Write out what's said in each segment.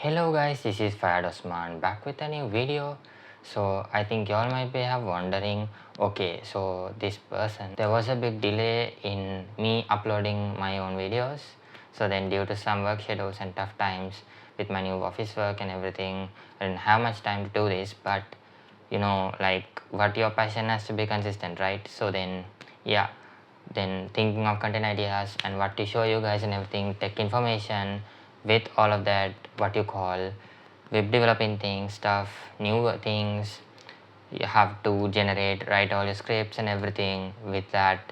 Hello guys, this is Fayad Ousmand back with a new video. So I think y'all might be wondering, okay, so this person, there was a big delay in me uploading my own videos. So then due to some work schedules and tough times with my new office work and everything, I didn't have much time to do this, but you know, like what your passion has to be consistent, right? So then yeah, then thinking of content ideas and what to show you guys and everything, tech information, with all of that, what you call web developing things, stuff, new things. You have to generate, write all your scripts and everything. With that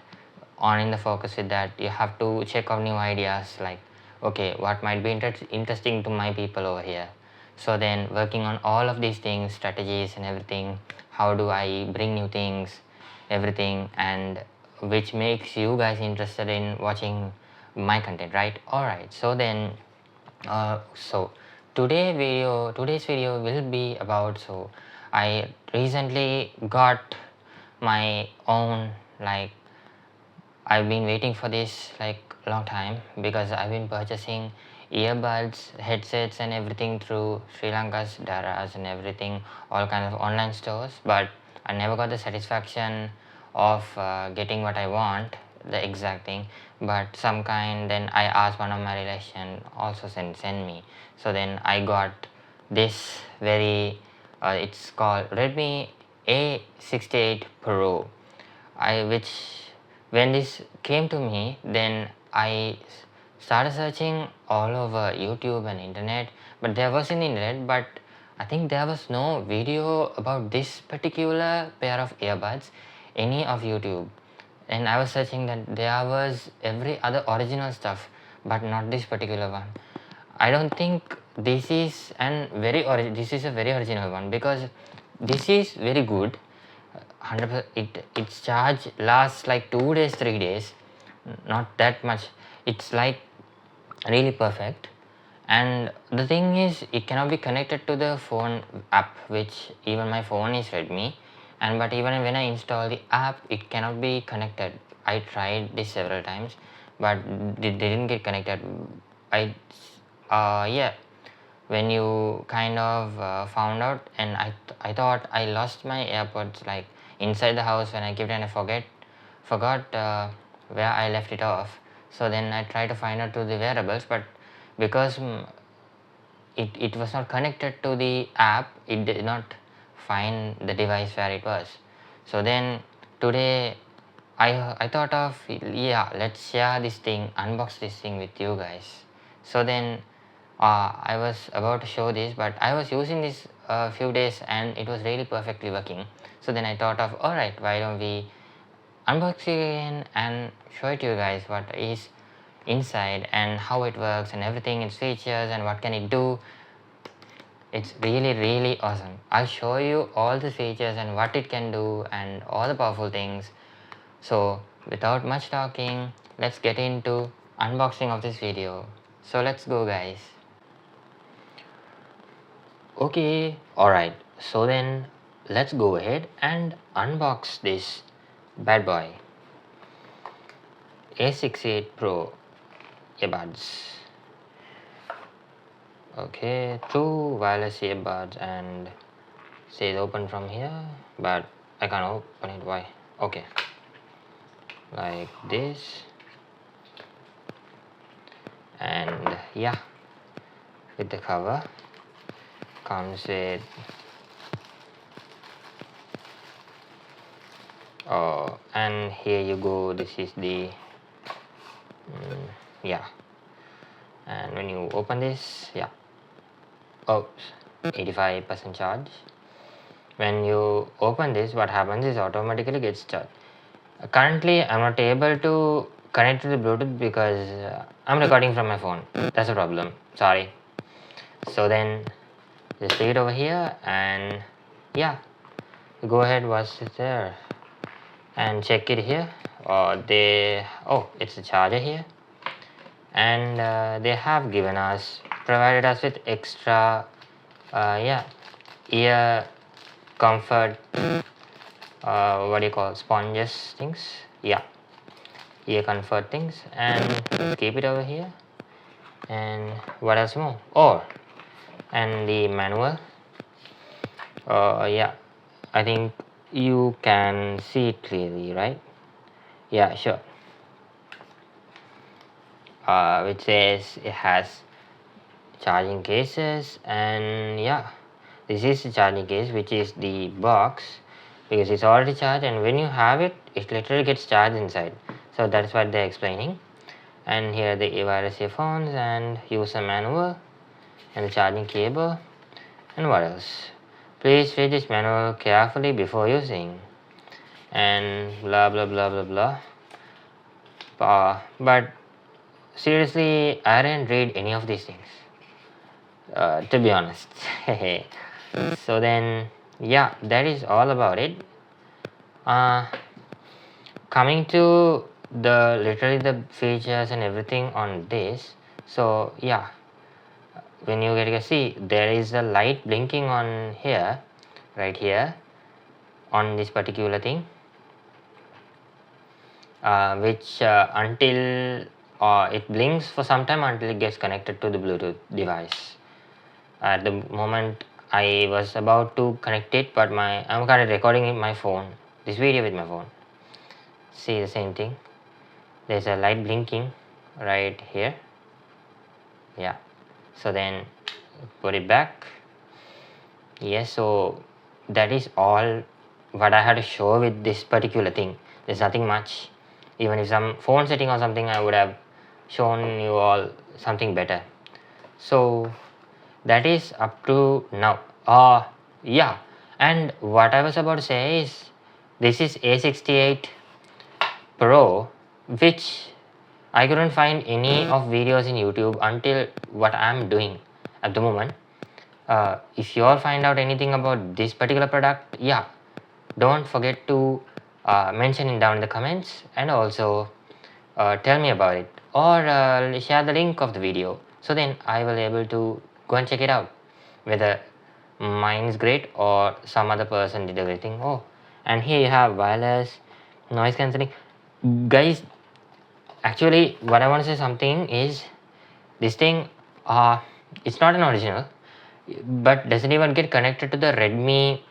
on in the focus, with that you have to check out new ideas, like okay, what might be interesting to my people over here. So then working on all of these things, strategies and everything, how do I bring new things, everything, and which makes you guys interested in watching my content, right? All right, so then so today's video will be about, so I recently got my own, like I've been waiting for this like long time, because I've been purchasing earbuds, headsets and everything through Sri Lanka's Daras and everything, all kind of online stores, but I never got the satisfaction of getting what I want, the exact thing. But some kind, then I asked one of my relation also send me. So then I got this very it's called Redmi A68 Pro. Which when this came to me, then I started searching all over YouTube and internet, but there was in internet, but I think there was no video about this particular pair of earbuds, any of YouTube. And I was searching that there was every other original stuff, but not this particular one. I don't think this is this is a very original one, because this is very good. 100%, its charge lasts like 2 days, 3 days, not that much. It's like really perfect. And the thing is, it cannot be connected to the phone app, which even my phone is Redmi, and but even when I install the app, it cannot be connected. I tried this several times, but it didn't get connected. I yeah, when you kind of found out, and I thought I lost my AirPods like inside the house when I kept, and I forgot where I left it off. So then I tried to find out to the wearables, but because it was not connected to the app, it did not find the device where it was. So then today I thought of, yeah, let's share this thing, unbox this thing with you guys. So then I was about to show this, but I was using this a few days and it was really perfectly working. So then I thought of, alright, why don't we unbox it again and show it to you guys what is inside and how it works and everything, its features and what can it do. It's really awesome. I'll show you all the features and what it can do and all the powerful things. So without much talking, let's get into unboxing of this video. So let's go guys. Okay, alright, so then let's go ahead and unbox this bad boy. A68 Pro earbuds. Okay, two wireless earbuds, and says open from here, but I can't open it. Why? Okay, like this, and yeah, with the cover comes with and here you go, this is the yeah, and when you open this, yeah, oops, 85% charge. When you open this, what happens is automatically gets charged. Currently I'm not able to connect to the Bluetooth because I'm recording from my phone. That's a problem, sorry. So then just take it over here and yeah, go ahead, what's it there, and check it here. It's a charger here, and they have provided us with extra ear comfort, what do you call, sponges things, yeah, ear comfort things, and keep it over here. And what else more? and the manual. Yeah, I think you can see it clearly, right? Yeah, sure. Which says it has charging cases, and yeah, this is the charging case, which is the box, because it's already charged, and when you have it, it literally gets charged inside. So that's what they're explaining. And here are the wireless earphones and user manual and the charging cable. And what else? Please read this manual carefully before using, and blah blah blah blah blah. But seriously, I didn't read any of these things, to be honest. So then, yeah, that is all about it. Coming to the literally the features and everything on this. So yeah, when you get to see, there is a light blinking on here, right here, on this particular thing, which until it blinks for some time until it gets connected to the Bluetooth device. At the moment I was about to connect it, but I'm kind of recording in my phone, this video with my phone. See the same thing, there's a light blinking right here. Yeah, so then put it back. Yes, so that is all what I had to show with this particular thing. There's nothing much. Even if some phone setting or something, I would have shown you all something better. So that is up to now. Yeah, and what I was about to say is, this is A68 Pro, which I couldn't find any of videos in YouTube until what I'm doing at the moment. If you all find out anything about this particular product, yeah, don't forget to mention it down in the comments, and also tell me about it, or share the link of the video, so then I will able to go and check it out, whether mine is great or some other person did everything. Oh, and here you have wireless noise cancelling. Guys, actually what I want to say something is, this thing, it's not an original, but doesn't even get connected to the Redmi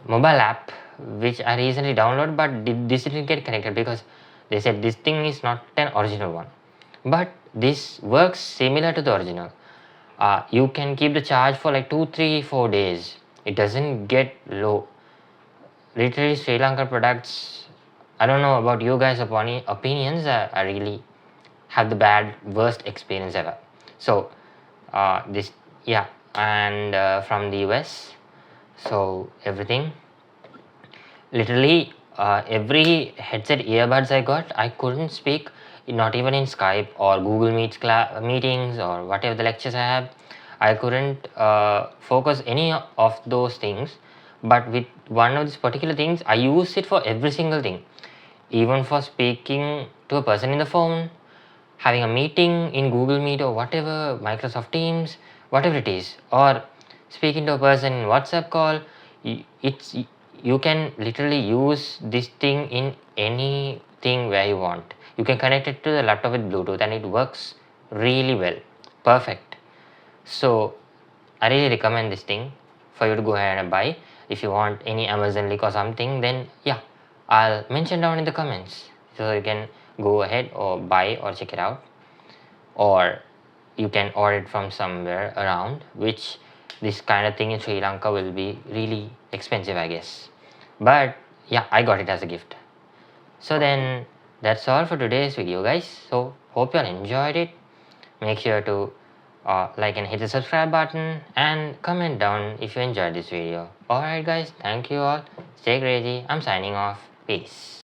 mobile app which I recently downloaded, but this didn't get connected because they said this thing is not an original one. But this works similar to the original. You can keep the charge for like 2, 3, 4 days. It doesn't get low. Literally, Sri Lanka products, I don't know about you guys' opinions. I really have the worst experience ever. So this, yeah, and from the US, so everything, literally every headset earbuds I got, I couldn't speak, not even in Skype or Google Meets meetings or whatever the lectures I have. I couldn't focus any of those things. But with one of these particular things, I use it for every single thing, even for speaking to a person in the phone, having a meeting in Google Meet or whatever, Microsoft Teams, whatever it is, or speaking to a person in WhatsApp call. You can literally use this thing in anything where you want. You can connect it to the laptop with Bluetooth and it works really well, perfect. So I really recommend this thing for you to go ahead and buy. If you want any Amazon link or something, then yeah, I'll mention down in the comments, so you can go ahead or buy or check it out, or you can order it from somewhere around, which this kind of thing in Sri Lanka will be really expensive, I guess. But yeah, I got it as a gift. So then that's all for today's video, guys. So hope you all enjoyed it. Make sure to like and hit the subscribe button, and comment down if you enjoyed this video. Alright guys, thank you all. Stay crazy. I'm signing off. Peace.